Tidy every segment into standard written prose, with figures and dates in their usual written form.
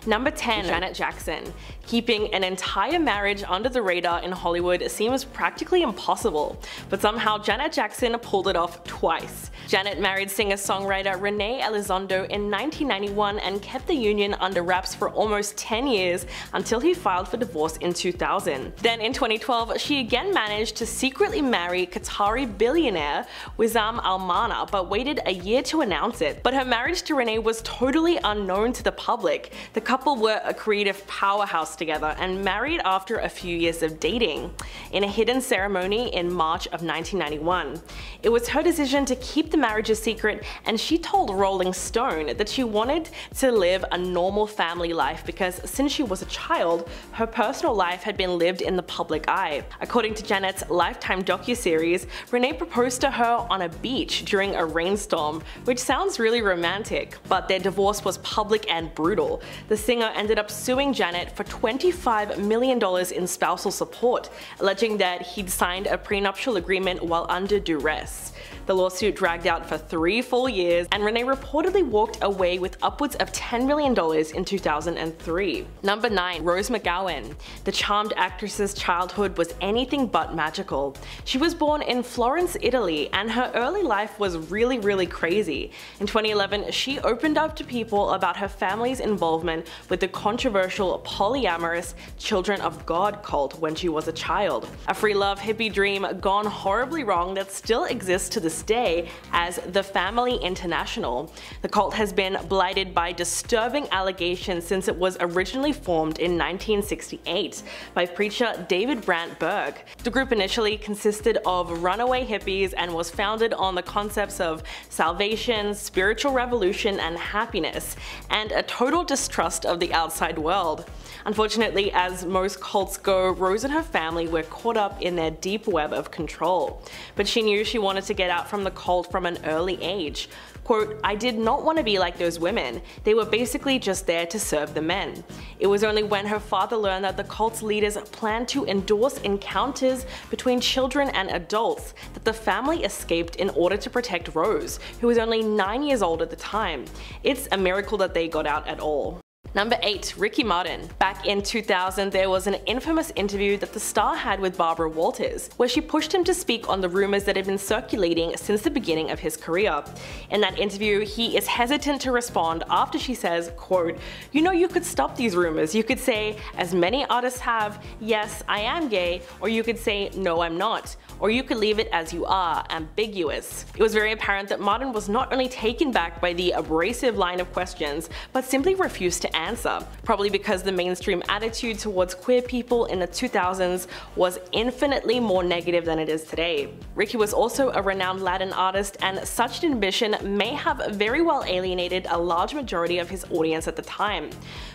Number 10. Janet Jackson. Keeping an entire marriage under the radar in Hollywood seems practically impossible, but somehow Janet Jackson pulled it off twice. Janet married singer-songwriter Renee Elizondo in 1991 and kept the union under wraps for almost 10 years until he filed for divorce in 2000. Then in 2012, she again managed to secretly marry Qatari billionaire Wissam Al-Mana, but waited a year to announce it. But her marriage to Renee was totally unknown to the public. The couple were a creative powerhouse together and married after a few years of dating, in a hidden ceremony in March of 1991. It was her decision to keep the marriage a secret, and she told Rolling Stone that she wanted to live a normal family life because since she was a child, her personal life had been lived in the public eye. According to Janet's Lifetime docuseries, Renee proposed to her on a beach during a rainstorm, which sounds really romantic, but their divorce was public and brutal. The singer ended up suing Janet for $25 million in spousal support, alleging that he'd signed a prenuptial agreement while under duress. The lawsuit dragged out for 3 full years, and Renee reportedly walked away with upwards of $10 million in 2003. Number 9. Rose McGowan. The charmed actress's childhood was anything but magical. She was born in Florence, Italy, and her early life was really crazy. In 2011, she opened up to people about her family's involvement with the controversial polyamorous Children of God cult when she was a child. A free love hippie dream gone horribly wrong that still exists to this day as the Family International. The cult has been blighted by disturbing allegations since it was originally formed in 1968 by preacher David Brandt Berg. The group initially consisted of runaway hippies and was founded on the concepts of salvation, spiritual revolution, and happiness, and a total distrust of the outside world. Unfortunately, as most cults go, Rose and her family were caught up in their deep web of control. But she knew she wanted to get out from the cult from an early age. Quote, "I did not want to be like those women. They were basically just there to serve the men." It was only when her father learned that the cult's leaders planned to endorse encounters between children and adults that the family escaped in order to protect Rose, who was only 9 years old at the time. It's a miracle that they got out at all. Number 8. Ricky Martin. Back in 2000, there was an infamous interview that the star had with Barbara Walters, where she pushed him to speak on the rumors that had been circulating since the beginning of his career. In that interview, he is hesitant to respond after she says, quote, "You know, you could stop these rumors. You could say, as many artists have, yes, I am gay, or you could say, no, I'm not. Or you could leave it as you are, ambiguous." It was very apparent that Martin was not only taken back by the abrasive line of questions, but simply refused to answer, probably because the mainstream attitude towards queer people in the 2000s was infinitely more negative than it is today. Ricky was also a renowned Latin artist, and such an admission may have very well alienated a large majority of his audience at the time.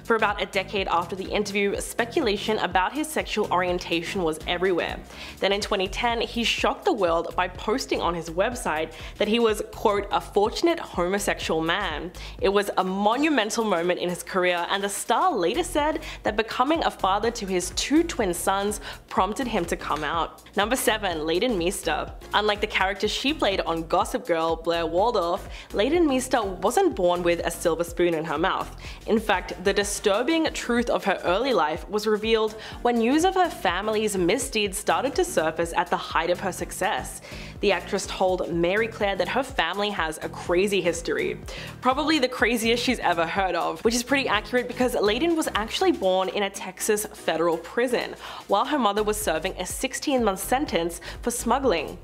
For about a decade after the interview, speculation about his sexual orientation was everywhere. Then in 2010, he shocked the world by posting on his website that he was, quote, "a fortunate homosexual man." It was a monumental moment in his career, and the star later said that becoming a father to his 2 twin sons prompted him to come out. Number 7. Leighton Meester. Unlike the character she played on Gossip Girl, Blair Waldorf, Leighton Meester wasn't born with a silver spoon in her mouth. In fact, the disturbing truth of her early life was revealed when news of her family's misdeeds started to surface at the height of her success. The actress told Mary Claire that her family has a crazy history. Probably the craziest she's ever heard of, which is pretty accurate because Leighton was actually born in a Texas federal prison, while her mother was serving a 16-month sentence for smuggling.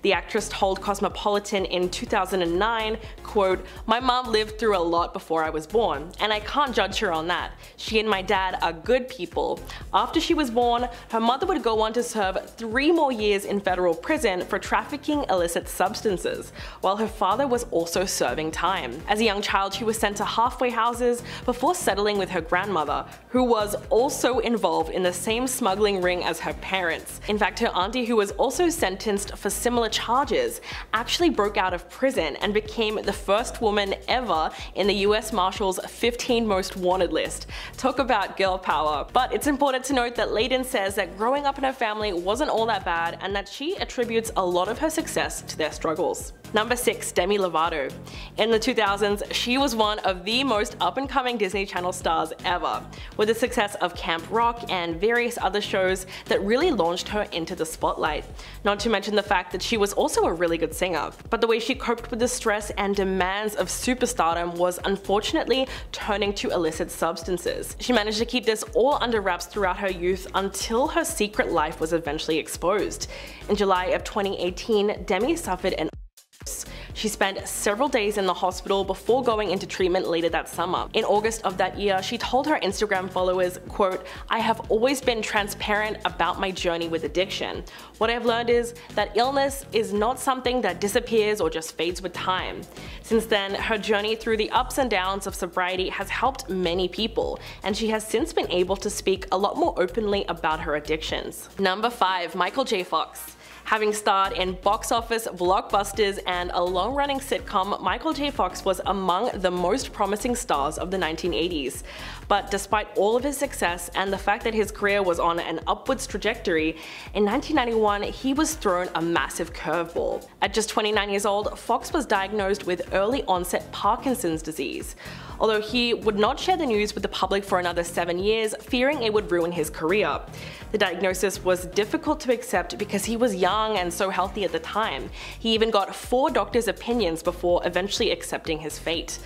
The actress told Cosmopolitan in 2009, quote, "My mom lived through a lot before I was born, and I can't judge her on that. She and my dad are good people. After she was born, her mother would go on to serve 3 more years in federal prison for trafficking illicit substances, while her father was also serving time. As a young child, she was sent to halfway houses before settling with her grandmother, who was also involved in the same smuggling ring as her parents. In fact, her auntie, who was also sentenced for similar charges, actually broke out of prison and became the first woman ever in the US Marshals 15 Most Wanted list. Talk about girl power. But it's important to note that Leighton says that growing up in her family wasn't all that bad, and that she attributes a lot of her success to their struggles. Number 6. Demi Lovato. In the 2000s, she was one of the most up-and-coming Disney Channel stars ever, with the success of Camp Rock and various other shows that really launched her into the spotlight. Not to mention the fact that she was also a really good singer. But the way she coped with the stress and demands of superstardom was unfortunately turning to illicit substances. She managed to keep this all under wraps throughout her youth until her secret life was eventually exposed. In July of 2018, Demi suffered an She spent several days in the hospital before going into treatment later that summer. In August of that year, she told her Instagram followers, quote, "I have always been transparent about my journey with addiction. What I've learned is that illness is not something that disappears or just fades with time." Since then, her journey through the ups and downs of sobriety has helped many people, and she has since been able to speak a lot more openly about her addictions. Number 5. Michael J. Fox. Having starred in box office blockbusters and a long-running sitcom, Michael J. Fox was among the most promising stars of the 1980s. But despite all of his success and the fact that his career was on an upwards trajectory, in 1991 he was thrown a massive curveball. At just 29 years old, Fox was diagnosed with early-onset Parkinson's disease. Although he would not share the news with the public for another 7 years, fearing it would ruin his career. The diagnosis was difficult to accept because he was young and so healthy at the time. He even got 4 doctors' opinions before eventually accepting his fate.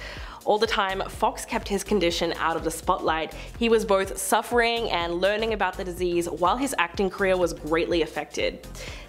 All the time, Fox kept his condition out of the spotlight. He was both suffering and learning about the disease while his acting career was greatly affected.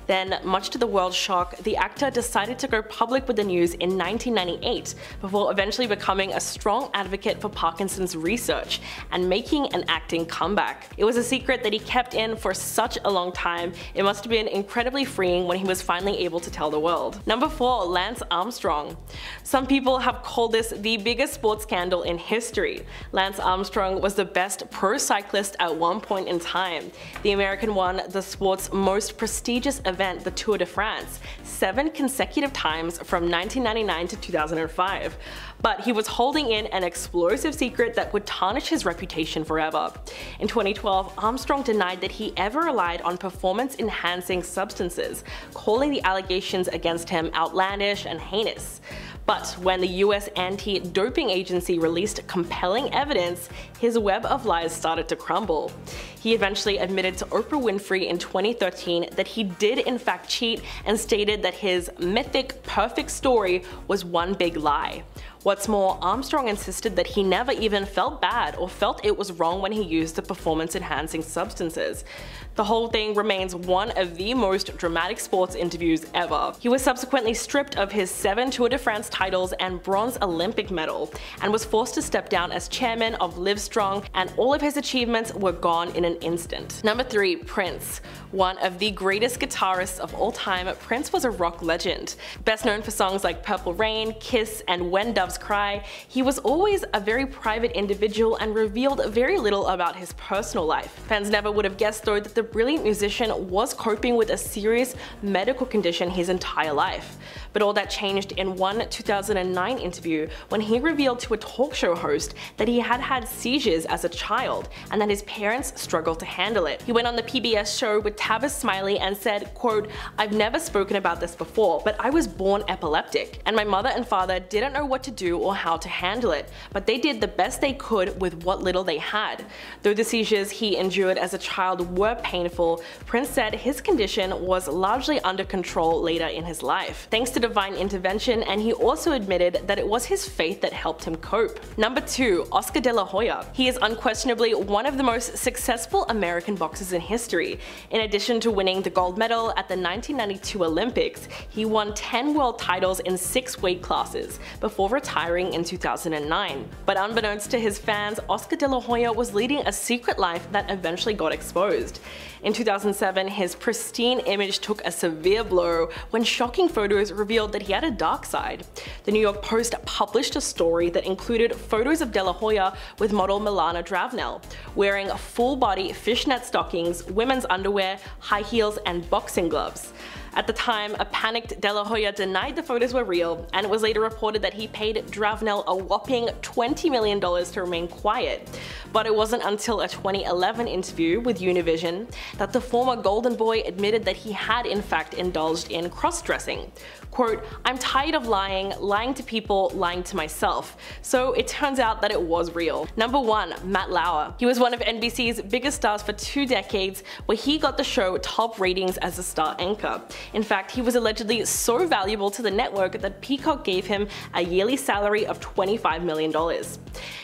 Then, much to the world's shock, the actor decided to go public with the news in 1998 before eventually becoming a strong advocate for Parkinson's research and making an acting comeback. It was a secret that he kept in for such a long time. It must have been incredibly freeing when he was finally able to tell the world. Number 4. Lance Armstrong. Some people have called this the biggest sports scandal in history. Lance Armstrong was the best pro cyclist at one point in time. The American won the sport's most prestigious event, the Tour de France, 7 consecutive times from 1999 to 2005. But he was holding in an explosive secret that would tarnish his reputation forever. In 2012, Armstrong denied that he ever relied on performance-enhancing substances, calling the allegations against him outlandish and heinous. But when the US anti-doping agency released compelling evidence, his web of lies started to crumble. He eventually admitted to Oprah Winfrey in 2013 that he did in fact cheat and stated that his mythic perfect story was one big lie. What's more, Armstrong insisted that he never even felt bad or felt it was wrong when he used the performance-enhancing substances. The whole thing remains one of the most dramatic sports interviews ever. He was subsequently stripped of his 7 Tour de France titles and bronze Olympic medal, and was forced to step down as chairman of Livestrong, and all of his achievements were gone in an instant. Number 3. Prince. One of the greatest guitarists of all time, Prince was a rock legend. Best known for songs like Purple Rain, Kiss, and When Doves Cry, he was always a very private individual and revealed very little about his personal life. Fans never would have guessed though that the brilliant musician was coping with a serious medical condition his entire life. But all that changed in one 2009 interview when he revealed to a talk show host that he had had seizures as a child and that his parents struggled to handle it. He went on the PBS show with Tavis Smiley and said, quote, "I've never spoken about this before, but I was born epileptic, and my mother and father didn't know what to do or how to handle it, but they did the best they could with what little they had." Though the seizures he endured as a child were painful, Prince said his condition was largely under control later in his life, thanks to divine intervention, and he also admitted that it was his faith that helped him cope. Number 2. Oscar de la Hoya. He is unquestionably one of the most successful American boxers in history. In addition to winning the gold medal at the 1992 Olympics, he won 10 world titles in 6 weight classes before retiring in 2009. But unbeknownst to his fans, Oscar de la Hoya was leading a secret life that eventually got exposed. In 2007, his pristine image took a severe blow when shocking photos revealed that he had a dark side. The New York Post published a story that included photos of de la Hoya with model Milana Dravnel, wearing full-body fishnet stockings, women's underwear, high heels, and boxing gloves. At the time, a panicked De La Hoya denied the photos were real, and it was later reported that he paid Dravenel a whopping $20 million to remain quiet. But it wasn't until a 2011 interview with Univision that the former Golden Boy admitted that he had in fact indulged in cross-dressing. Quote, "I'm tired of lying to people, lying to myself." So it turns out that it was real. Number 1. Matt Lauer. He was one of NBC's biggest stars for 2 decades, where he got the show top ratings as a star anchor. In fact, he was allegedly so valuable to the network that Peacock gave him a yearly salary of $25 million.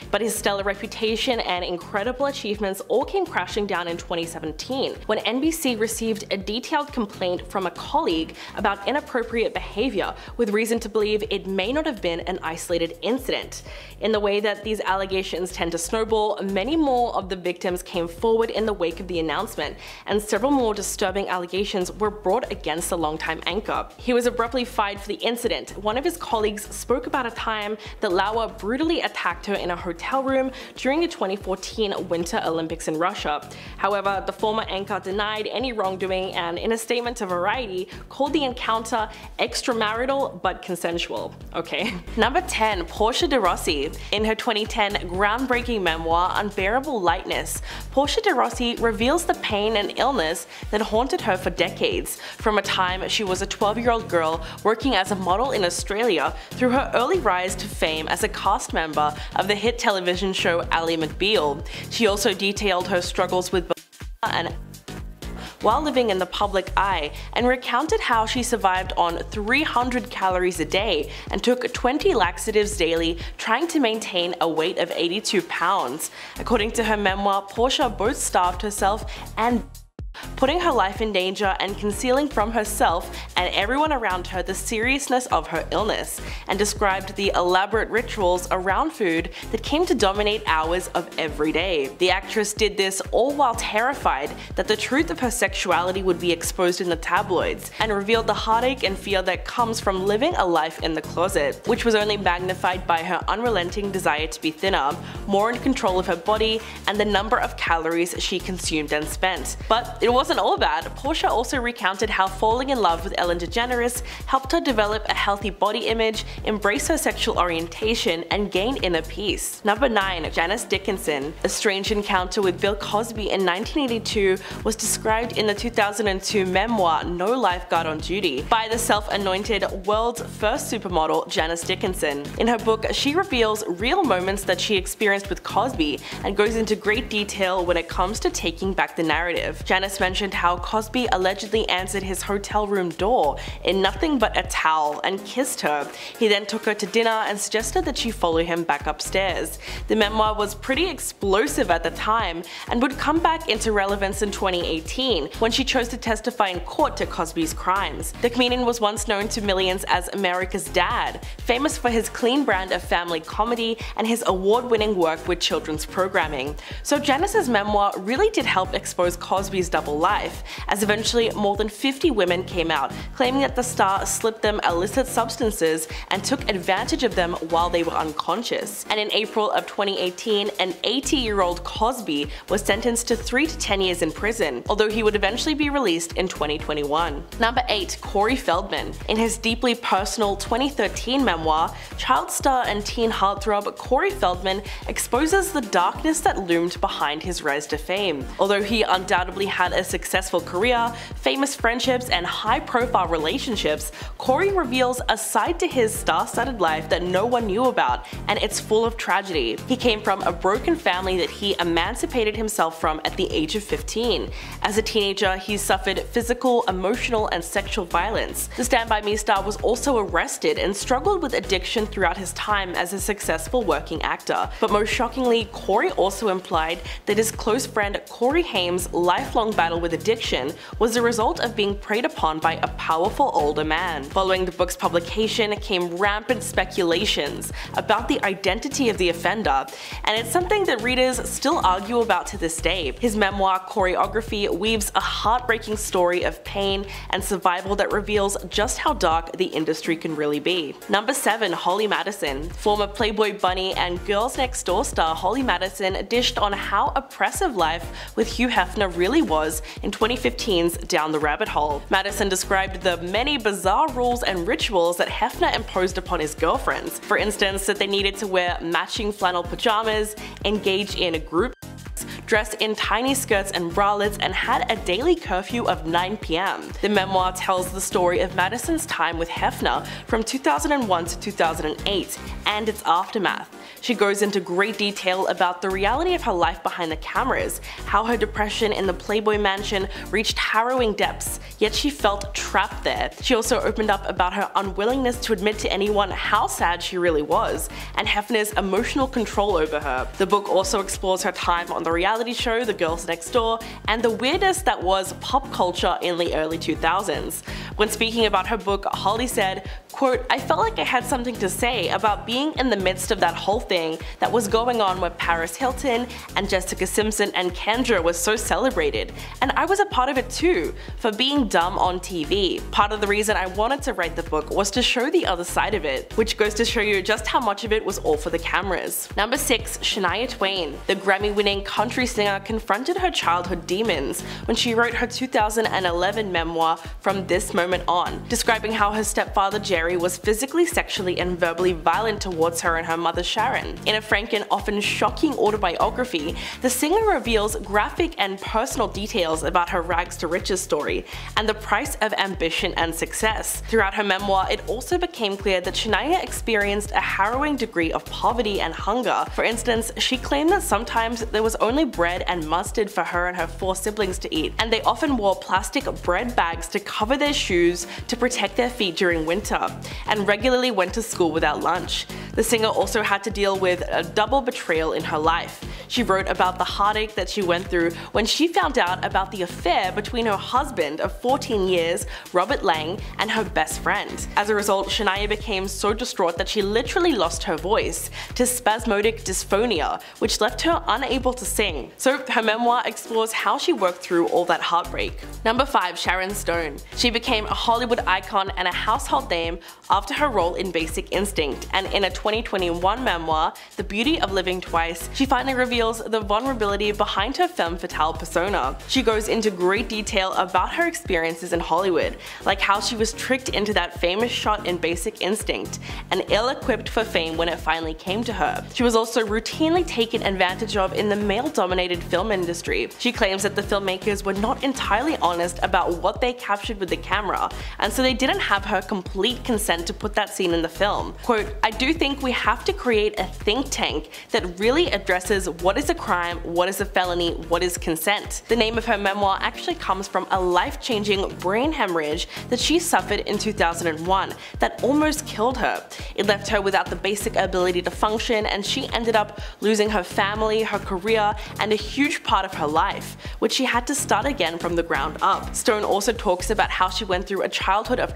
But his stellar reputation and incredible achievements all came crashing down in 2017, when NBC received a detailed complaint from a colleague about inappropriate behavior, with reason to believe it may not have been an isolated incident. In the way that these allegations tend to snowball, many more of the victims came forward in the wake of the announcement, and several more disturbing allegations were brought against the longtime anchor. He was abruptly fired for the incident. One of his colleagues spoke about a time that Lauer brutally attacked her in a hotel room during the 2014 Winter Olympics in Russia. However, the former anchor denied any wrongdoing and, in a statement to Variety, called the encounter extramarital but consensual. Okay. Number 10. Portia de Rossi. In her 2010 groundbreaking memoir Unbearable Lightness, Portia de Rossi reveals the pain and illness that haunted her for decades, from a time she was a 12-year-old girl working as a model in Australia through her early rise to fame as a cast member of the hit television show Ally McBeal. She also detailed her struggles with and while living in the public eye, and recounted how she survived on 300 calories a day and took 20 laxatives daily, trying to maintain a weight of 82 pounds. According to her memoir, Portia both starved herself and putting her life in danger and concealing from herself and everyone around her the seriousness of her illness, and described the elaborate rituals around food that came to dominate hours of every day. The actress did this all while terrified that the truth of her sexuality would be exposed in the tabloids, and revealed the heartache and fear that comes from living a life in the closet, which was only magnified by her unrelenting desire to be thinner, more in control of her body, and the number of calories she consumed and spent. But it wasn't all bad. Portia also recounted how falling in love with Ellen DeGeneres helped her develop a healthy body image, embrace her sexual orientation, and gain inner peace. Number 9. Janice Dickinson. A strange encounter with Bill Cosby in 1982 was described in the 2002 memoir No Lifeguard on Duty by the self-anointed world's first supermodel Janice Dickinson. In her book, she reveals real moments that she experienced with Cosby and goes into great detail when it comes to taking back the narrative. Janice mentioned how Cosby allegedly answered his hotel room door in nothing but a towel and kissed her. He then took her to dinner and suggested that she follow him back upstairs. The memoir was pretty explosive at the time and would come back into relevance in 2018 when she chose to testify in court to Cosby's crimes. The comedian was once known to millions as America's Dad, famous for his clean brand of family comedy and his award-winning work with children's programming. So Janice's memoir really did help expose Cosby's double life, as eventually more than 50 women came out claiming that the star slipped them illicit substances and took advantage of them while they were unconscious. And in April of 2018, an 80-year-old Cosby was sentenced to 3 to 10 years in prison, although he would eventually be released in 2021. Number 8. Corey Feldman. In his deeply personal 2013 memoir, child star and teen heartthrob Corey Feldman exposes the darkness that loomed behind his rise to fame. Although he undoubtedly had a successful career, famous friendships, and high-profile relationships, Corey reveals a side to his star-studded life that no one knew about, and it's full of tragedy. He came from a broken family that he emancipated himself from at the age of 15. As a teenager, he suffered physical, emotional, and sexual violence. The Stand By Me star was also arrested and struggled with addiction throughout his time as a successful working actor. But most shockingly, Corey also implied that his close friend Corey Haim's lifelong battle with addiction was the result of being preyed upon by a powerful older man. Following the book's publication came rampant speculations about the identity of the offender, and it's something that readers still argue about to this day. His memoir, Choreography, weaves a heartbreaking story of pain and survival that reveals just how dark the industry can really be. Number 7. Holly Madison. Former Playboy bunny and Girls Next Door star Holly Madison dished on how oppressive life with Hugh Hefner really was cameras in 2015's Down the Rabbit Hole. Madison described the many bizarre rules and rituals that Hefner imposed upon his girlfriends. For instance, that they needed to wear matching flannel pajamas, engage in group dressed in tiny skirts and bralettes, and had a daily curfew of 9 p.m. The memoir tells the story of Madison's time with Hefner from 2001 to 2008 and its aftermath. She goes into great detail about the reality of her life behind the cameras, how her depression in the Playboy mansion reached harrowing depths, yet she felt trapped there. She also opened up about her unwillingness to admit to anyone how sad she really was, and Hefner's emotional control over her. The book also explores her time on the reality show The Girls Next Door and the weirdness that was pop culture in the early 2000s. When speaking about her book, Holly said, quote, "I felt like I had something to say about being in the midst of that whole thing that was going on where Paris Hilton and Jessica Simpson and Kendra was so celebrated, and I was a part of it too, for being dumb on TV. Part of the reason I wanted to write the book was to show the other side of it," which goes to show you just how much of it was all for the cameras. Number 6. Shania Twain. The Grammy-winning country singer confronted her childhood demons when she wrote her 2011 memoir From This Moment On, describing how her stepfather Jerry was physically, sexually, and verbally violent towards her and her mother Sharon. In a frank and often shocking autobiography, the singer reveals graphic and personal details about her rags to riches story and the price of ambition and success. Throughout her memoir, it also became clear that Shania experienced a harrowing degree of poverty and hunger. For instance, she claimed that sometimes there was only bread and mustard for her and her 4 siblings to eat, and they often wore plastic bread bags to cover their shoes to protect their feet during winter, and regularly went to school without lunch. The singer also had to deal with a double betrayal in her life. She wrote about the heartache that she went through when she found out about the affair between her husband of 14 years, Robert Lang, and her best friend. As a result, Shania became so distraught that she literally lost her voice to spasmodic dysphonia, which left her unable to sing. So her memoir explores how she worked through all that heartbreak. Number 5. Sharon Stone. She became a Hollywood icon and a household name after her role in Basic Instinct, and in a 2021 memoir, The Beauty of Living Twice, she finally reveals the vulnerability behind her femme fatale persona. She goes into great detail about her experiences in Hollywood, like how she was tricked into that famous shot in Basic Instinct, and ill-equipped for fame when it finally came to her. She was also routinely taken advantage of in the male-dominated film industry. She claims that the filmmakers were not entirely honest about what they captured with the camera, and so they didn't have her complete consent to put that scene in the film. Quote, "I do think we have to create a think tank that really addresses what is a crime, what is a felony, what is consent." The name of her memoir actually comes from a life-changing brain hemorrhage that she suffered in 2001 that almost killed her. It left her without the basic ability to function, and she ended up losing her family, her career, and a huge part of her life, which she had to start again from the ground up. Stone also talks about how she went through a childhood of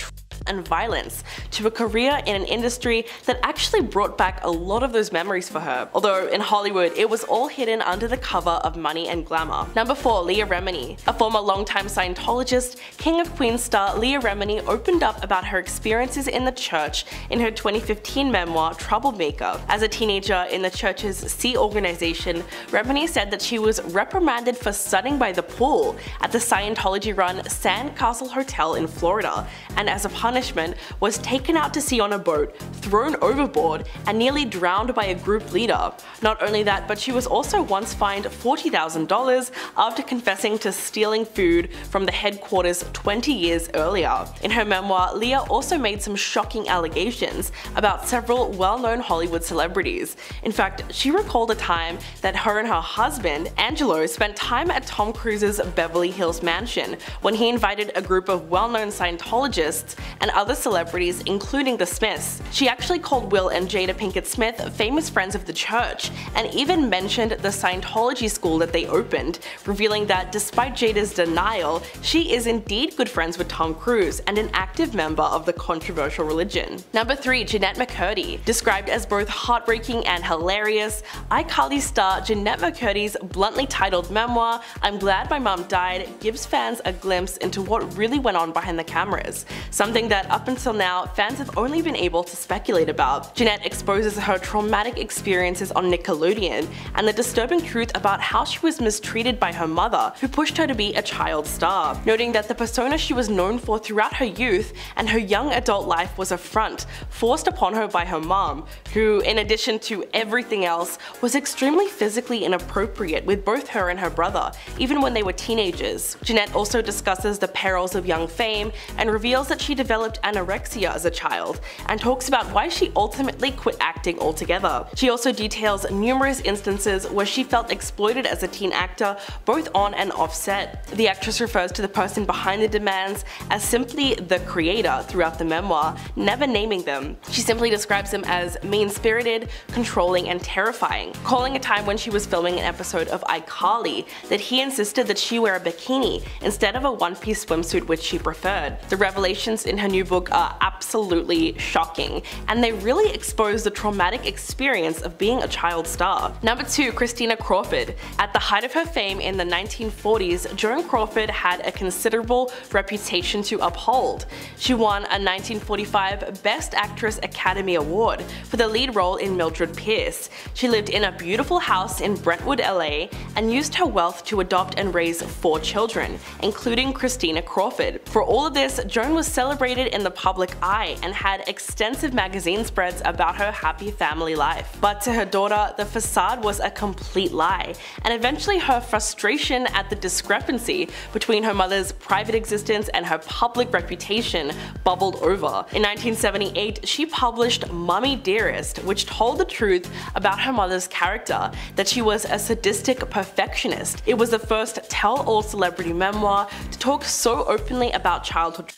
and violence to a career in an industry that actually brought back a lot of those memories for her, although in Hollywood it was all hidden under the cover of money and glamour. Number 4. Leah Remini. A former longtime Scientologist, King of Queens star Leah Remini opened up about her experiences in the church in her 2015 memoir Troublemaker. As a teenager in the church's Sea organization, Remini said that she was reprimanded for sunning by the pool at the Scientology-run Sandcastle Hotel in Florida, and as a punishment was taken out to sea on a boat, thrown overboard, and nearly drowned by a group leader. Not only that, but she was also once fined $40,000 after confessing to stealing food from the headquarters 20 years earlier. In her memoir, Leah also made some shocking allegations about several well-known Hollywood celebrities. In fact, she recalled a time that her and her husband, Angelo, spent time at Tom Cruise's Beverly Hills mansion when he invited a group of well-known Scientologists and other celebrities, including the Smiths. She actually called Will and Jada Pinkett Smith famous friends of the church, and even mentioned the Scientology school that they opened, revealing that despite Jada's denial, she is indeed good friends with Tom Cruise and an active member of the controversial religion. Number 3. Jeanette McCurdy. Described as both heartbreaking and hilarious, iCarly star Jeanette McCurdy's bluntly titled memoir, I'm Glad My Mom Died, gives fans a glimpse into what really went on behind the cameras, something that up until now, fans have only been able to speculate about. Jeanette exposes her traumatic experiences on Nickelodeon and the disturbing truth about how she was mistreated by her mother, who pushed her to be a child star, noting that the persona she was known for throughout her youth and her young adult life was a front forced upon her by her mom, who, in addition to everything else, was extremely physically inappropriate with both her and her brother, even when they were teenagers. Jeanette also discusses the perils of young fame and reveals that she developed anorexia as a child, and talks about why she ultimately quit acting altogether. She also details numerous instances where she felt exploited as a teen actor, both on and off set. The actress refers to the person behind the demands as simply the creator throughout the memoir, never naming them. She simply describes them as mean-spirited, controlling, and terrifying, calling a time when she was filming an episode of iCarly that he insisted that she wear a bikini instead of a one-piece swimsuit, which she preferred. The revelations in her new book are absolutely shocking, and they really expose the traumatic experience of being a child star. Number 2. Christina Crawford. At the height of her fame in the 1940s, Joan Crawford had a considerable reputation to uphold. She won a 1945 Best Actress Academy Award for the lead role in Mildred Pierce. She lived in a beautiful house in Brentwood, LA, and used her wealth to adopt and raise 4 children, including Christina Crawford. For all of this, Joan was celebrated in the public eye and had extensive magazine spreads about her happy family life. But to her daughter, the facade was a complete lie, and eventually her frustration at the discrepancy between her mother's private existence and her public reputation bubbled over. In 1978, she published Mummy Dearest, which told the truth about her mother's character, that she was a sadistic perfectionist. It was the first tell-all celebrity memoir to talk so openly about childhood,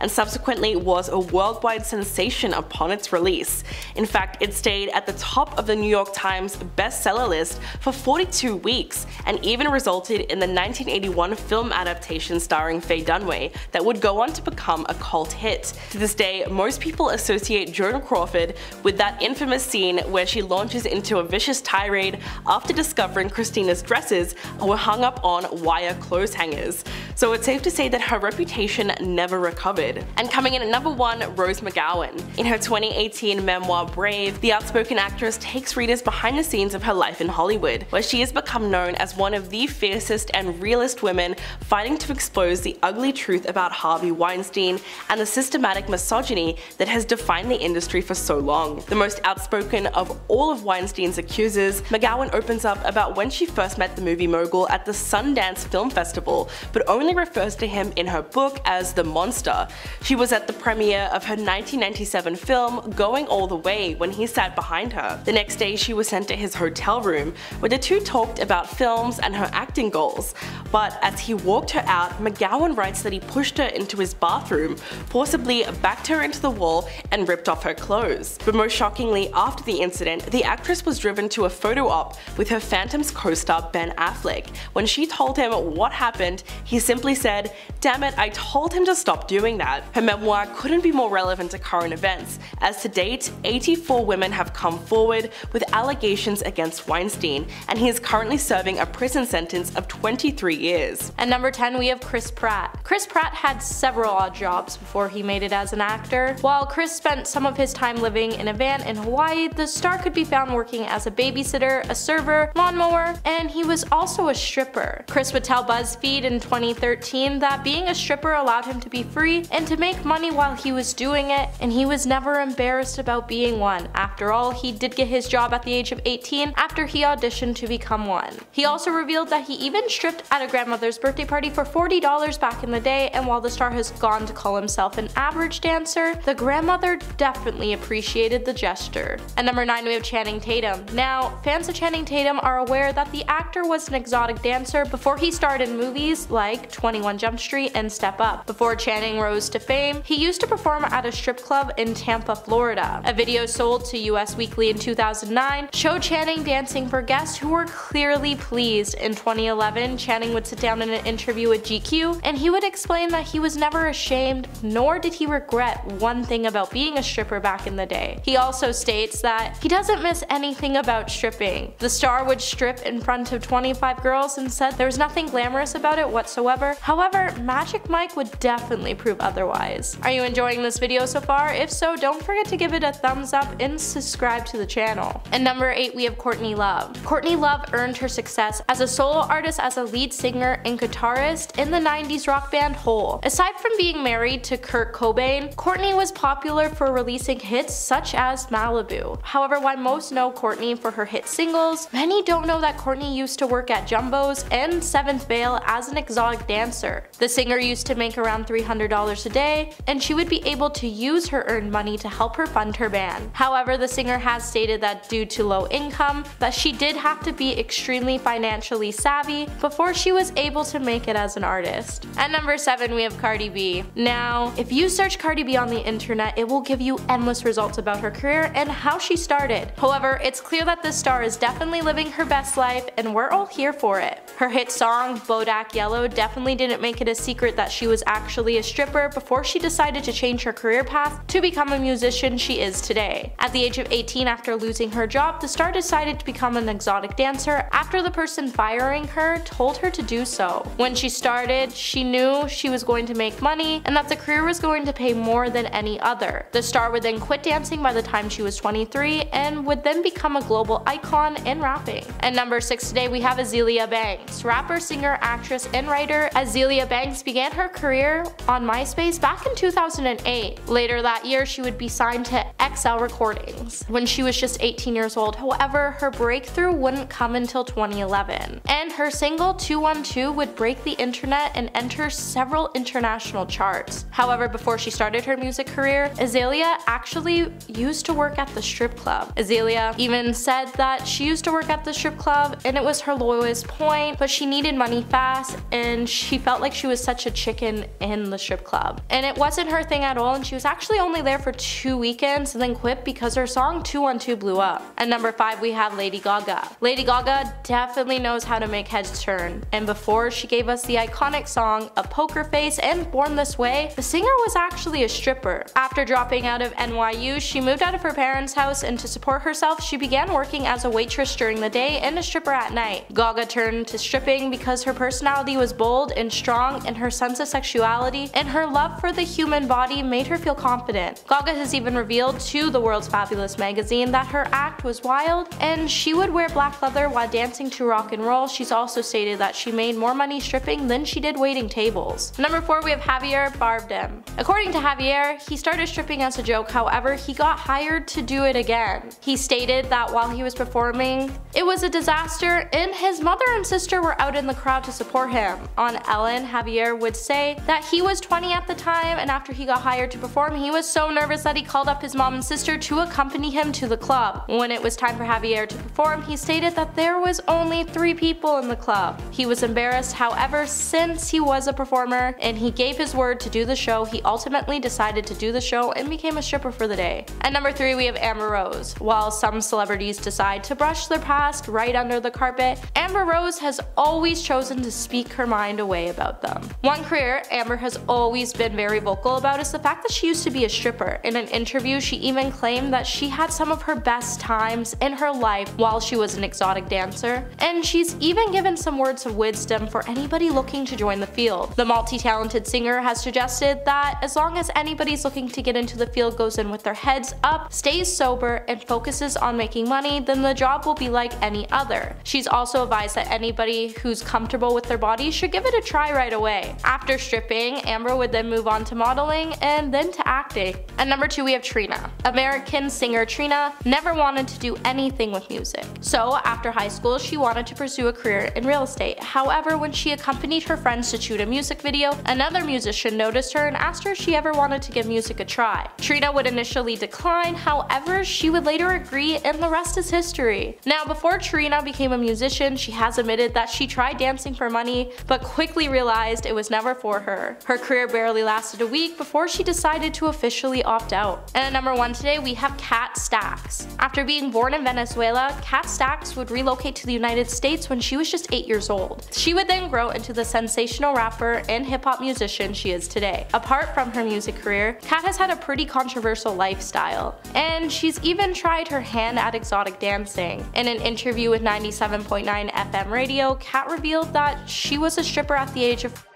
and subsequently was a worldwide sensation upon its release. In fact, it stayed at the top of the New York Times bestseller list for 42 weeks, and even resulted in the 1981 film adaptation starring Faye Dunaway that would go on to become a cult hit. To this day, most people associate Joan Crawford with that infamous scene where she launches into a vicious tirade after discovering Christina's dresses were hung up on wire clothes hangers. So it's safe to say that her reputation never recovered. And coming in at number 1, Rose McGowan. In her 2018 memoir Brave, the outspoken actress takes readers behind the scenes of her life in Hollywood, where she has become known as one of the fiercest and realest women fighting to expose the ugly truth about Harvey Weinstein and the systematic misogyny that has defined the industry for so long. The most outspoken of all of Weinstein's accusers, McGowan opens up about when she first met the movie mogul at the Sundance Film Festival, but only refers to him in her book as the monster. She was at the premiere of her 1997 film Going All the Way when he sat behind her. The next day she was sent to his hotel room, where the two talked about films and her acting goals. But as he walked her out, McGowan writes that he pushed her into his bathroom, forcibly backed her into the wall, and ripped off her clothes. But most shockingly, after the incident, the actress was driven to a photo op with her Phantoms co-star Ben Affleck. When she told him what happened, he simply said, "Damn it, I told him to stop doing that." Her memoir couldn't be more relevant to current events, as to date, 84 women have come forward with allegations against Weinstein, and he is currently serving a prison sentence of 23 years. At number 10, we have Chris Pratt. Chris Pratt had several odd jobs before he made it as an actor. While Chris spent some of his time living in a van in Hawaii, the star could be found working as a babysitter, a server, lawnmower, and he was also a stripper. Chris would tell BuzzFeed in 2013 that being a stripper allowed him to be free and to make money while he was doing it, and he was never embarrassed about being one. After all, he did get his job at the age of 18 after he auditioned to become one. He also revealed that he even stripped at a grandmother's birthday party for $40 back in the day, and while the star has gone to call himself an average dancer, the grandmother definitely appreciated the gesture. At number 9, we have Channing Tatum. Now, fans of Channing Tatum are aware that the actor was an exotic dancer before he starred in movies like 21 Jump Street and Step Up. Before Channing rose to fame, he used to perform at a strip club in Tampa, Florida. A video sold to US Weekly in 2009 showed Channing dancing for guests who were clearly pleased. In 2011, Channing would sit down in an interview with GQ, and he would explain that he was never ashamed, nor did he regret one thing about being a stripper back in the day. He also states that he doesn't miss anything about stripping. The star would strip in front of 25 girls and said there was nothing glamorous about it whatsoever. However, Magic Mike would definitely prove otherwise. Are you enjoying this video so far? If so, don't forget to give it a thumbs up and subscribe to the channel. And number 8, we have Courtney Love. Courtney Love earned her success as a solo artist as a lead singer and guitarist in the 90s rock band Hole. Aside from being married to Kurt Cobain, Courtney was popular for releasing hits such as Malibu. However, while most know Courtney for her hit singles, many don't know that Courtney used to work at Jumbo's and Seventh Veil as an exotic dancer. The singer used to make around $300 a day, and she would be able to use her earned money to help her fund her band. However, the singer has stated that due to low income, that she did have to be extremely financially savvy before she was able to make it as an artist. At number 7, we have Cardi B. Now, if you search Cardi B on the internet, it will give you endless results about her career and how she started. However, it's clear that this star is definitely living her best life, and we're all here for it. Her hit song, Bodak Yellow, definitely didn't make it a secret that she was actually a stripper before she decided to change her career path to become a musician she is today. At the age of 18, after losing her job, the star decided to become an exotic dancer after the person firing her told her to do so. When she started, she knew she was going to make money and that the career was going to pay more than any other. The star would then quit dancing by the time she was 23 and would then become a global icon in rapping. At number 6 today, we have Azealia Banks. Rapper, singer, actress, and writer Azealia Banks began her career on MySpace back in 2008. Later that year, she would be signed to XL Recordings when she was just 18 years old. However, her breakthrough wouldn't come until 2011, and her single 212 would break the internet and enter several international charts. However, before she started her music career, Azealia actually used to work at the strip club. Azealia even said that she used to work at the strip club and it was her lowest point, but she needed money fast and she felt like she was such a chicken in the strip club. And it wasn't her thing at all, and she was actually only there for 2 weekends and then quit because her song 212 blew up. At number 5, we have Lady Gaga. Lady Gaga definitely knows how to make heads turn, and before she gave us the iconic song A Poker Face and Born This Way, the singer was actually a stripper. After dropping out of NYU, she moved out of her parents' house, and to support herself, she began working as a waitress during the day and a stripper at night. Gaga turned to stripping because her personality was bold and strong, and her sense of sexuality and her love for the human body made her feel confident. Gaga has even revealed to the World's Fabulous magazine that her act was wild and she would wear black leather while dancing to rock and roll. She's also stated that she made more money stripping than she did waiting tables. Number 4, we have Javier Bardem. According to Javier, he started stripping as a joke, however, he got hired to do it again. He stated that while he was performing, it was a disaster and his mother and sister were out in the crowd to support him. On Ellen, Javier would say that he was 20 at the time, and after he got hired to perform, he was so nervous that he called up his mom and sister to accompany him to the club. When it was time for Javier to perform, he stated that there was only 3 people in the club. He was embarrassed, however, since he was a performer and he gave his word to do the show, he ultimately decided to do the show and became a stripper for the day. At number 3, we have Amber Rose. While some celebrities decide to brush their past right under the carpet, Amber Rose has always chosen to speak her mind away about them. One career Amber has always been very vocal about is the fact that she used to be a stripper. In an interview, she even claimed that she had some of her best times in her life while she was an exotic dancer, and she's even given some words of wisdom for anybody looking to join the field. The multi-talented singer has suggested that as long as anybody's looking to get into the field goes in with their heads up, stays sober, and focuses on making money, then the job will be like any other. She's also advised that anybody who's comfortable with their body should give it a try right away. After stripping, Amber would then move on to modeling and then to acting. At number 2, we have Trina. American singer Trina never wanted to do anything with music. So after high school, she wanted to pursue a career in real estate. However, when she accompanied her friends to shoot a music video, another musician noticed her and asked her if she ever wanted to give music a try. Trina would initially decline, however, she would later agree, and the rest is history. Now, before Trina became a musician, she has admitted that she tried dancing for money, but quickly realized it was never for her. Her career barely lasted a week before she decided to officially opt out. And at number 1 today, we have Kat Stacks. After being born in Venezuela, Kat Stacks would relocate to the United States when she was just 8 years old. She would then grow into the sensational rapper and hip-hop musician she is today. Apart from her music career, Kat has had a pretty controversial lifestyle, and she's even tried her hand at exotic dancing. In an interview with 97.9 FM radio, Kat revealed that she was a stripper at the age of,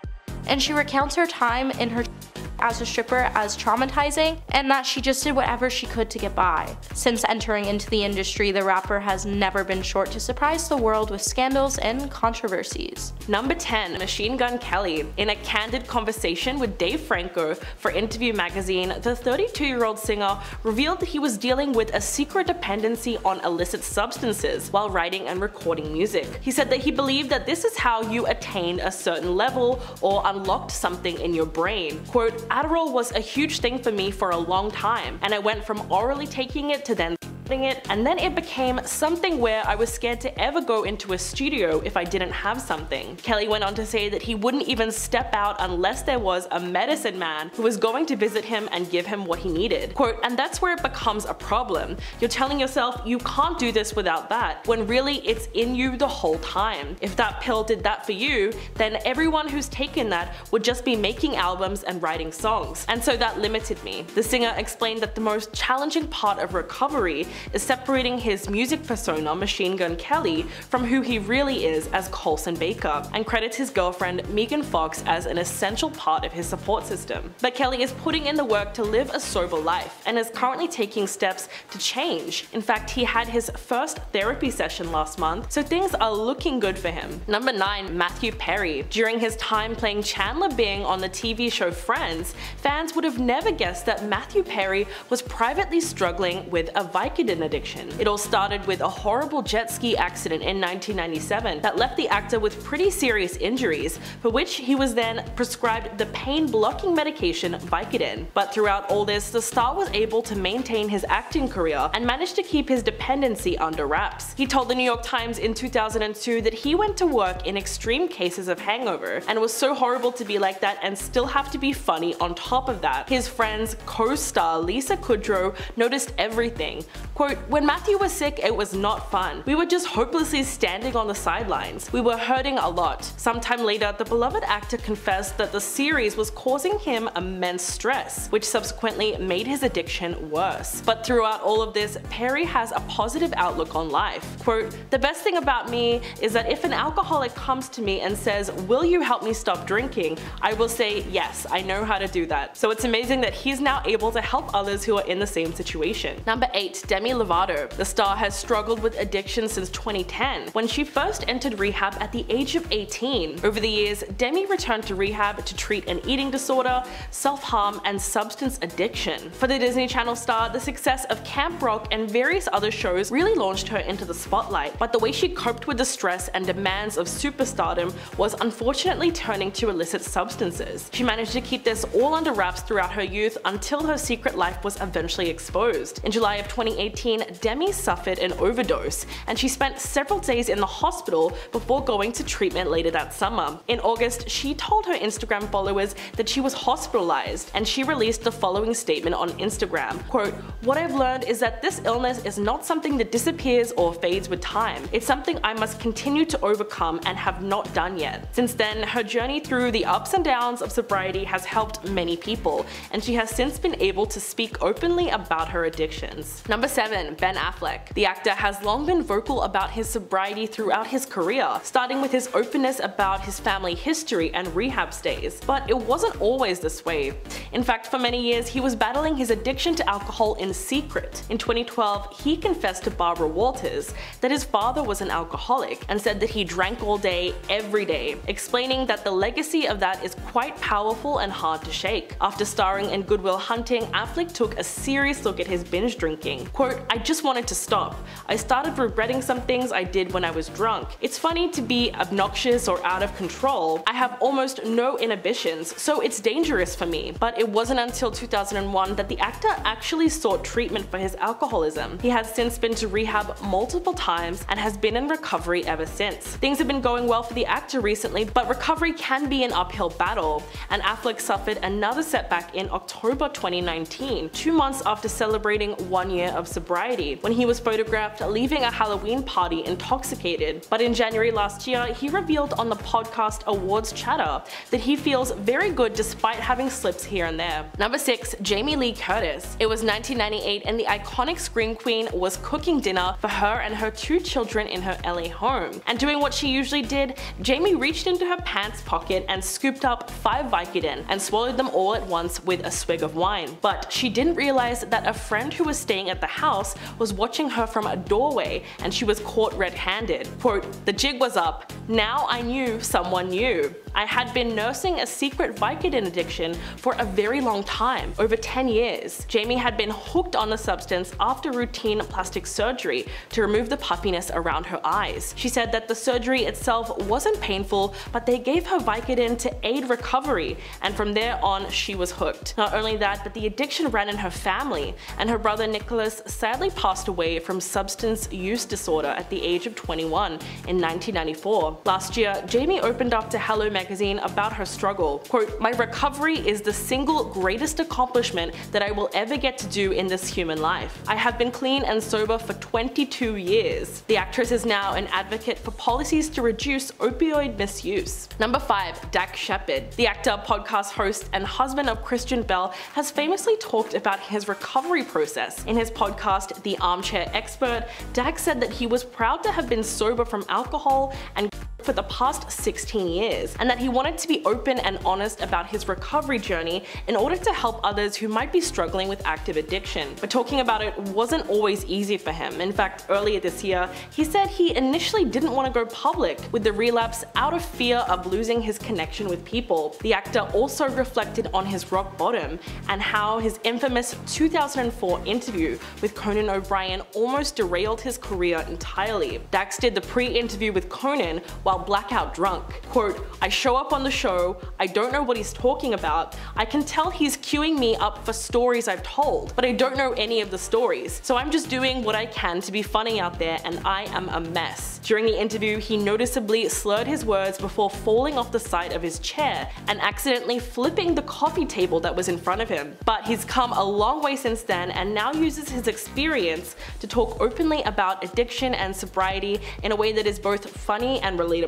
and she recounts her time in her as a stripper as traumatizing, and that she just did whatever she could to get by. Since entering into the industry, the rapper has never been short to surprise the world with scandals and controversies. Number 10. Machine Gun Kelly. In a candid conversation with Dave Franco for Interview magazine, the 32-year-old singer revealed that he was dealing with a secret dependency on illicit substances while writing and recording music. He said that he believed that this is how you attained a certain level or unlocked something in your brain. Quote, Adderall was a huge thing for me for a long time, and I went from orally taking it to then it, and then it became something where I was scared to ever go into a studio if I didn't have something. Kelly went on to say that he wouldn't even step out unless there was a medicine man who was going to visit him and give him what he needed. Quote, and that's where it becomes a problem. You're telling yourself you can't do this without that, when really it's in you the whole time. If that pill did that for you, then everyone who's taken that would just be making albums and writing songs. And so that limited me. The singer explained that the most challenging part of recovery is separating his music persona, Machine Gun Kelly, from who he really is as Colson Baker, and credits his girlfriend Megan Fox as an essential part of his support system. But Kelly is putting in the work to live a sober life and is currently taking steps to change. In fact, he had his first therapy session last month, so things are looking good for him. Number 9. Matthew Perry. During his time playing Chandler Bing on the TV show Friends, fans would have never guessed that Matthew Perry was privately struggling with a Vicodin addiction. It all started with a horrible jet ski accident in 1997 that left the actor with pretty serious injuries, for which he was then prescribed the pain-blocking medication Vicodin. But throughout all this, the star was able to maintain his acting career and managed to keep his dependency under wraps. He told the New York Times in 2002 that he went to work in extreme cases of hangover, and it was so horrible to be like that and still have to be funny on top of that. His friend's co-star Lisa Kudrow noticed everything. Quote, when Matthew was sick, it was not fun. We were just hopelessly standing on the sidelines. We were hurting a lot. Sometime later, the beloved actor confessed that the series was causing him immense stress, which subsequently made his addiction worse. But throughout all of this, Perry has a positive outlook on life. Quote, the best thing about me is that if an alcoholic comes to me and says, will you help me stop drinking? I will say, yes, I know how to do that. So it's amazing that he's now able to help others who are in the same situation. Number 8. Demi Lovato. The star has struggled with addiction since 2010, when she first entered rehab at the age of 18. Over the years, Demi returned to rehab to treat an eating disorder, self-harm, and substance addiction. For the Disney Channel star, the success of Camp Rock and various other shows really launched her into the spotlight, but the way she coped with the stress and demands of superstardom was unfortunately turning to illicit substances. She managed to keep this all under wraps throughout her youth until her secret life was eventually exposed. In July of 2018, Demi suffered an overdose, and she spent several days in the hospital before going to treatment later that summer. In August, she told her Instagram followers that she was hospitalized, and she released the following statement on Instagram. Quote, what I've learned is that this illness is not something that disappears or fades with time. It's something I must continue to overcome and have not done yet. Since then, her journey through the ups and downs of sobriety has helped many people, and she has since been able to speak openly about her addictions. Number 7. Ben Affleck. The actor has long been vocal about his sobriety throughout his career, starting with his openness about his family history and rehab stays. But it wasn't always this way. In fact, for many years, he was battling his addiction to alcohol in secret. In 2012, he confessed to Barbara Walters that his father was an alcoholic and said that he drank all day, every day, explaining that the legacy of that is quite powerful and hard to shake. After starring in Good Will Hunting, Affleck took a serious look at his binge drinking. Quote, I just wanted to stop. I started regretting some things I did when I was drunk. It's funny to be obnoxious or out of control. I have almost no inhibitions, so it's dangerous for me. But it wasn't until 2001 that the actor actually sought treatment for his alcoholism. He has since been to rehab multiple times and has been in recovery ever since. Things have been going well for the actor recently, but recovery can be an uphill battle, and Affleck suffered another setback in October 2019, 2 months after celebrating 1 year of sobriety. sobriety when he was photographed leaving a Halloween party intoxicated. But in January last year, he revealed on the podcast Awards Chatter that he feels very good despite having slips here and there. Number 6. Jamie Lee Curtis. It was 1998 and the iconic Scream Queen was cooking dinner for her and her 2 children in her LA home. And doing what she usually did, Jamie reached into her pants pocket and scooped up 5 Vicodin and swallowed them all at once with a swig of wine. But she didn't realize that a friend who was staying at the house was watching her from a doorway and she was caught red-handed. Quote, "The jig was up. Now I knew someone knew. I had been nursing a secret Vicodin addiction for a very long time, over 10 years. Jamie had been hooked on the substance after routine plastic surgery to remove the puffiness around her eyes. She said that the surgery itself wasn't painful, but they gave her Vicodin to aid recovery, and from there on she was hooked. Not only that, but the addiction ran in her family, and her brother Nicholas sadly passed away from substance use disorder at the age of 21 in 1994. Last year, Jamie opened up to Hello magazine about her struggle. Quote, "My recovery is the single greatest accomplishment that I will ever get to do in this human life. I have been clean and sober for 22 years. The actress is now an advocate for policies to reduce opioid misuse. Number 5. Dax Shepard. The actor, podcast host, and husband of Christian Bale has famously talked about his recovery process. In his podcast, The Armchair Expert, Dax said that he was proud to have been sober from alcohol and for the past 16 years, and that he wanted to be open and honest about his recovery journey in order to help others who might be struggling with active addiction. But talking about it wasn't always easy for him. In fact, earlier this year, he said he initially didn't want to go public with the relapse out of fear of losing his connection with people. The actor also reflected on his rock bottom and how his infamous 2004 interview with Conan O'Brien almost derailed his career entirely. Dax did the pre-interview with Conan while blackout drunk. Quote, "I show up on the show, I don't know what he's talking about, I can tell he's queuing me up for stories I've told, but I don't know any of the stories, so I'm just doing what I can to be funny out there and I am a mess." During the interview, he noticeably slurred his words before falling off the side of his chair and accidentally flipping the coffee table that was in front of him. But he's come a long way since then and now uses his experience to talk openly about addiction and sobriety in a way that is both funny and relatable.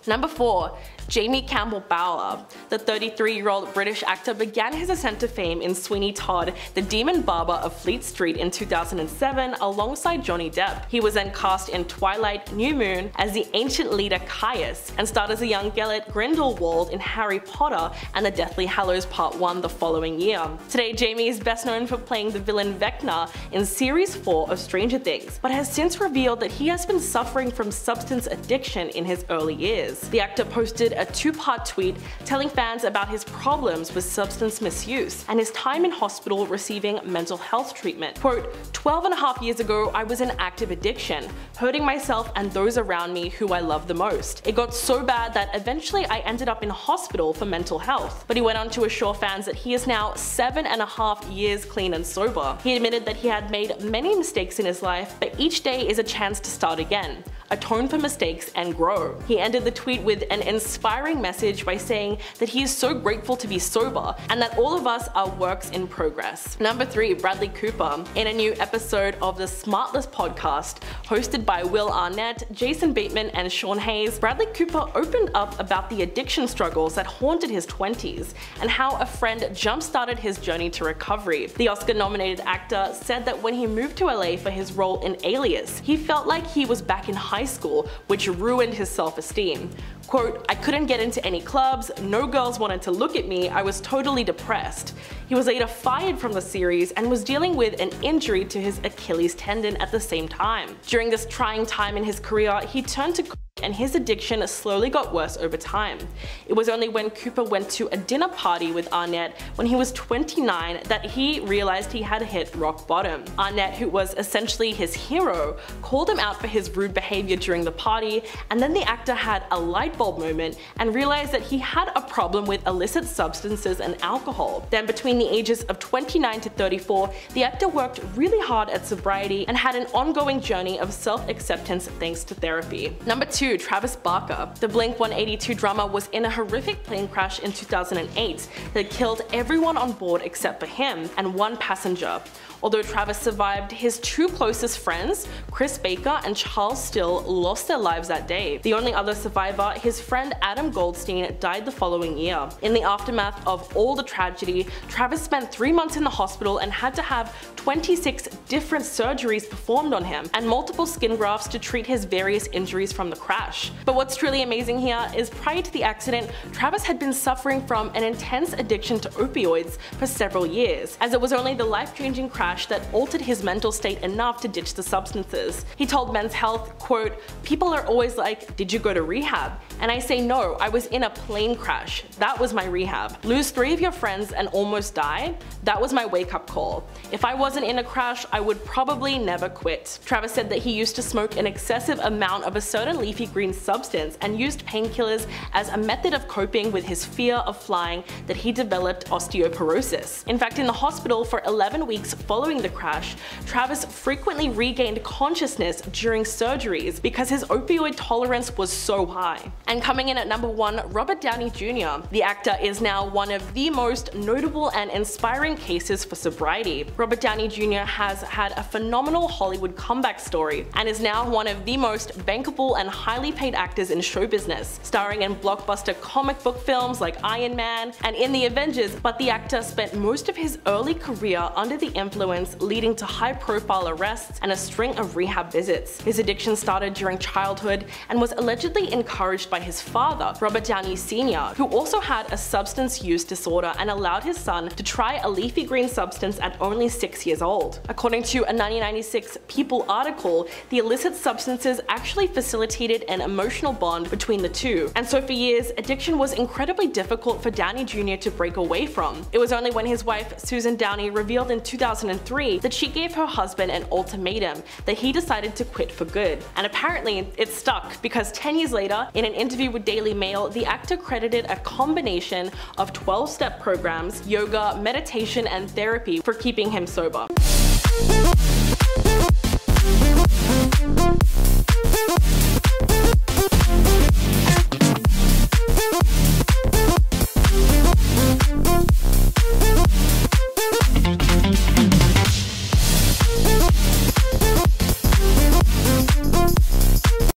Number 4. Jamie Campbell Bower. The 33-year-old British actor began his ascent to fame in Sweeney Todd, the demon barber of Fleet Street in 2007 alongside Johnny Depp. He was then cast in Twilight New Moon as the ancient leader Caius and starred as a young Gellert Grindelwald in Harry Potter and the Deathly Hallows Part 1 the following year. Today, Jamie is best known for playing the villain Vecna in Series 4 of Stranger Things, but has since revealed that he has been suffering from substance addiction in his early years. The actor posted a 2-part tweet telling fans about his problems with substance misuse and his time in hospital receiving mental health treatment. Quote, 12.5 years ago, I was in active addiction, hurting myself and those around me who I love the most. It got so bad that eventually I ended up in hospital for mental health. But he went on to assure fans that he is now 7.5 years clean and sober. He admitted that he had made many mistakes in his life, but each day is a chance to start again, atone for mistakes, and grow. He ended the tweet with an inspiring message by saying that he is so grateful to be sober and that all of us are works in progress. Number 3. Bradley Cooper. In a new episode of the Smartless podcast, hosted by Will Arnett, Jason Bateman, and Sean Hayes, Bradley Cooper opened up about the addiction struggles that haunted his 20s and how a friend jump-started his journey to recovery. The Oscar-nominated actor said that when he moved to LA for his role in Alias, he felt like he was back in high school, which ruined his self-esteem. Quote, I couldn't get into any clubs, no girls wanted to look at me, I was totally depressed. He was later fired from the series and was dealing with an injury to his Achilles tendon at the same time. During this trying time in his career, he turned to and his addiction slowly got worse over time. It was only when Cooper went to a dinner party with Arnett when he was 29 that he realized he had hit rock bottom. Arnett, who was essentially his hero, called him out for his rude behavior during the party, and then the actor had a light bulb moment and realized that he had a problem with illicit substances and alcohol. Then between the ages of 29 to 34, the actor worked really hard at sobriety and had an ongoing journey of self-acceptance thanks to therapy. Number 2. Travis Barker. The Blink-182 drummer was in a horrific plane crash in 2008 that killed everyone on board except for him and one passenger. Although Travis survived, his two closest friends, Chris Baker and Charles Still, lost their lives that day. The only other survivor, his friend Adam Goldstein, died the following year. In the aftermath of all the tragedy, Travis spent 3 months in the hospital and had to have 26 different surgeries performed on him and multiple skin grafts to treat his various injuries from the crash. But what's truly amazing here is prior to the accident, Travis had been suffering from an intense addiction to opioids for several years, as it was only the life-changing crash that altered his mental state enough to ditch the substances. He told Men's Health, quote, "People are always like, did you go to rehab? And I say no, I was in a plane crash. That was my rehab. Lose 3 of your friends and almost die? That was my wake-up call. If I wasn't in a crash, I would probably never quit." Travis said that he used to smoke an excessive amount of a certain leafy green substance and used painkillers as a method of coping with his fear of flying that he developed osteoporosis. In fact, in the hospital for 11 weeks following the crash, Travis frequently regained consciousness during surgeries because his opioid tolerance was so high. And coming in at number 1, Robert Downey Jr. The actor is now one of the most notable and inspiring cases for sobriety. Robert Downey Jr. has had a phenomenal Hollywood comeback story and is now one of the most bankable and highly paid actors in show business, starring in blockbuster comic book films like Iron Man and in the Avengers, but the actor spent most of his early career under the influence, leading to high-profile arrests and a string of rehab visits. His addiction started during childhood and was allegedly encouraged by his father, Robert Downey Sr., who also had a substance use disorder and allowed his son to try a leafy green substance at only 6 years old. According to a 1996 People article, the illicit substances actually facilitated an emotional bond between the two, and so for years, addiction was incredibly difficult for Downey Jr. to break away from. It was only when his wife, Susan Downey, revealed in 2003 that she gave her husband an ultimatum that he decided to quit for good. And apparently, it stuck, because 10 years later, in an interview with Daily Mail, the actor credited a combination of 12-step programs, yoga, meditation, and therapy for keeping him sober.